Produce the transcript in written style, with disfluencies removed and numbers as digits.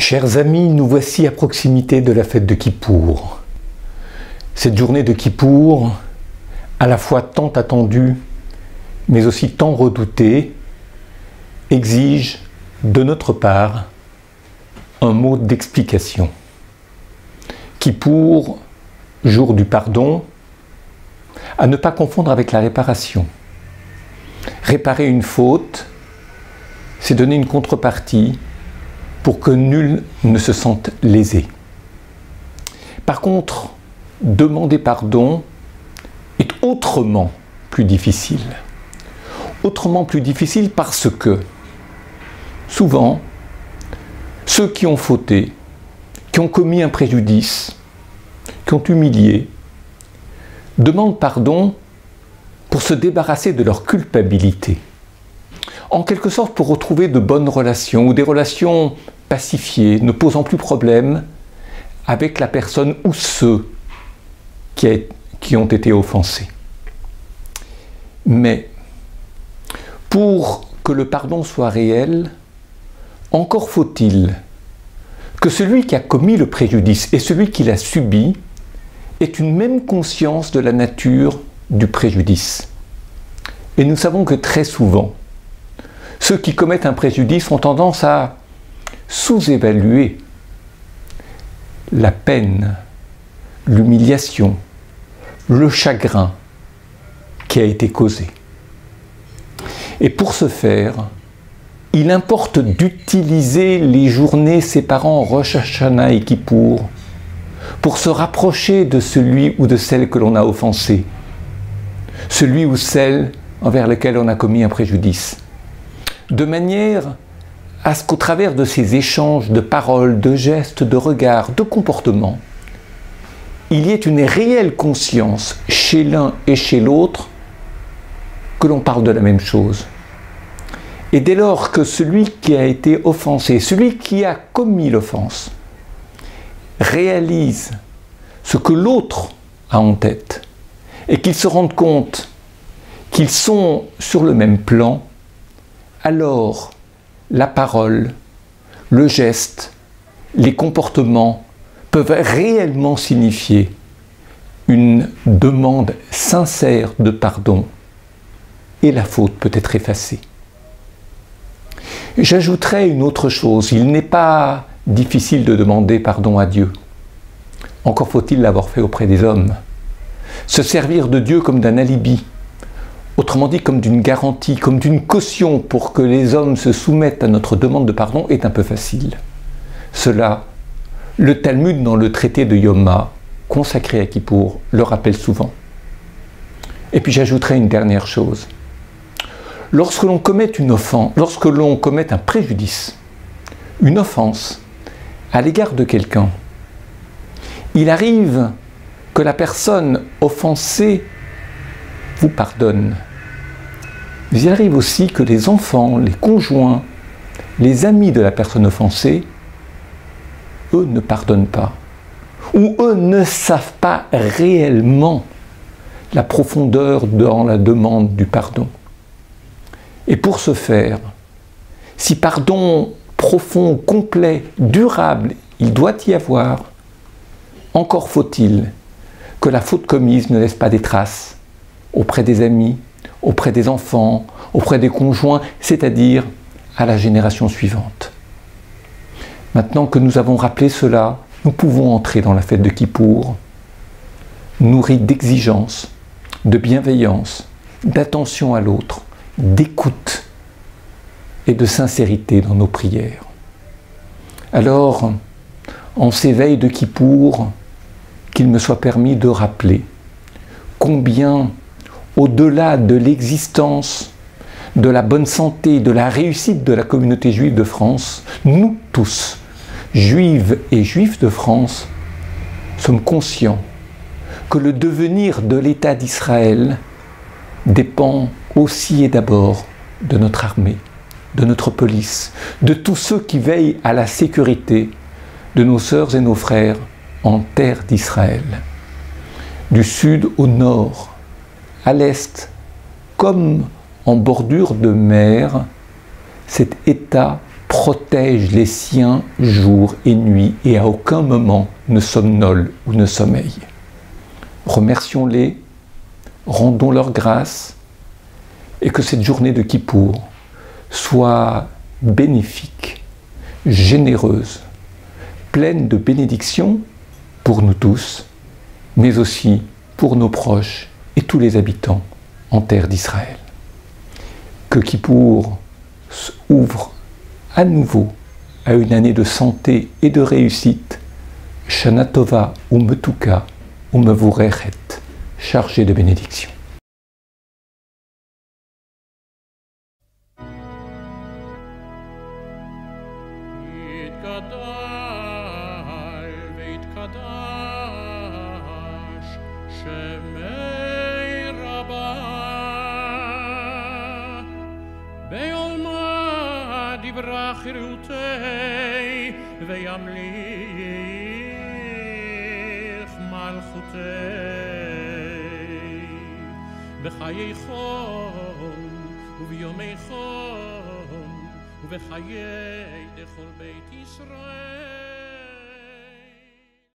Chers amis, nous voici à proximité de la fête de Kippour. Cette journée de Kippour, à la fois tant attendue, mais aussi tant redoutée, exige de notre part un mot d'explication. Kippour, jour du pardon, à ne pas confondre avec la réparation. Réparer une faute, c'est donner une contrepartie pour que nul ne se sente lésé. Par contre, demander pardon est autrement plus difficile. Autrement plus difficile parce que, souvent, ceux qui ont fauté, qui ont commis un préjudice, qui ont humilié, demandent pardon pour se débarrasser de leur culpabilité. En quelque sorte pour retrouver de bonnes relations ou des relations pacifiées, ne posant plus problème avec la personne ou ceux qui ont été offensés. Mais pour que le pardon soit réel, encore faut-il que celui qui a commis le préjudice et celui qui l'a subi ait une même conscience de la nature du préjudice. Et nous savons que très souvent, ceux qui commettent un préjudice ont tendance à sous-évaluer la peine, l'humiliation, le chagrin qui a été causé. Et pour ce faire, il importe d'utiliser les journées séparant Rosh Hashanah et Kippour pour se rapprocher de celui ou de celle que l'on a offensé, celui ou celle envers lequel on a commis un préjudice, de manière à ce qu'au travers de ces échanges de paroles, de gestes, de regards, de comportements, il y ait une réelle conscience chez l'un et chez l'autre que l'on parle de la même chose. Et dès lors que celui qui a été offensé, celui qui a commis l'offense, réalise ce que l'autre a en tête et qu'il se rende compte qu'ils sont sur le même plan, alors la parole, le geste, les comportements peuvent réellement signifier une demande sincère de pardon et la faute peut être effacée. J'ajouterai une autre chose, il n'est pas difficile de demander pardon à Dieu. Encore faut-il l'avoir fait auprès des hommes. Se servir de Dieu comme d'un alibi, autrement dit comme d'une garantie, comme d'une caution pour que les hommes se soumettent à notre demande de pardon est un peu facile. Cela, le Talmud dans le traité de Yoma, consacré à Kippour, le rappelle souvent. Et puis j'ajouterai une dernière chose. Lorsque l'on commet une offense, lorsque l'on commet un préjudice, une offense à l'égard de quelqu'un, il arrive que la personne offensée vous pardonne. Mais il arrive aussi que les enfants, les conjoints, les amis de la personne offensée, eux ne pardonnent pas. Ou eux ne savent pas réellement la profondeur dans la demande du pardon. Et pour ce faire, si pardon profond, complet, durable, il doit y avoir, encore faut-il que la faute commise ne laisse pas des traces auprès des amis, auprès des enfants, auprès des conjoints, c'est-à-dire à la génération suivante. Maintenant que nous avons rappelé cela, nous pouvons entrer dans la fête de Kippour, nourris d'exigence, de bienveillance, d'attention à l'autre, d'écoute et de sincérité dans nos prières. Alors, en ces veilles de Kippour, qu'il me soit permis de rappeler combien, au-delà de l'existence, de la bonne santé, de la réussite de la communauté juive de France, nous tous, juives et juifs de France, sommes conscients que le devenir de l'État d'Israël dépend aussi et d'abord de notre armée, de notre police, de tous ceux qui veillent à la sécurité de nos sœurs et nos frères en terre d'Israël. Du sud au nord, à l'est, comme en bordure de mer, cet État protège les siens jour et nuit et à aucun moment ne somnole ou ne sommeille. Remercions-les, rendons leur grâce et que cette journée de Kippour soit bénéfique, généreuse, pleine de bénédictions pour nous tous, mais aussi pour nos proches et tous les habitants en terre d'Israël. Que Kippour ouvre à nouveau à une année de santé et de réussite, Shana Tova ou Metuka ou Mevurechet, chargée de bénédictions. יברח חירותי וימליך מלכותי בחיי חום וביומי חום ובחיי דכל בית ישראל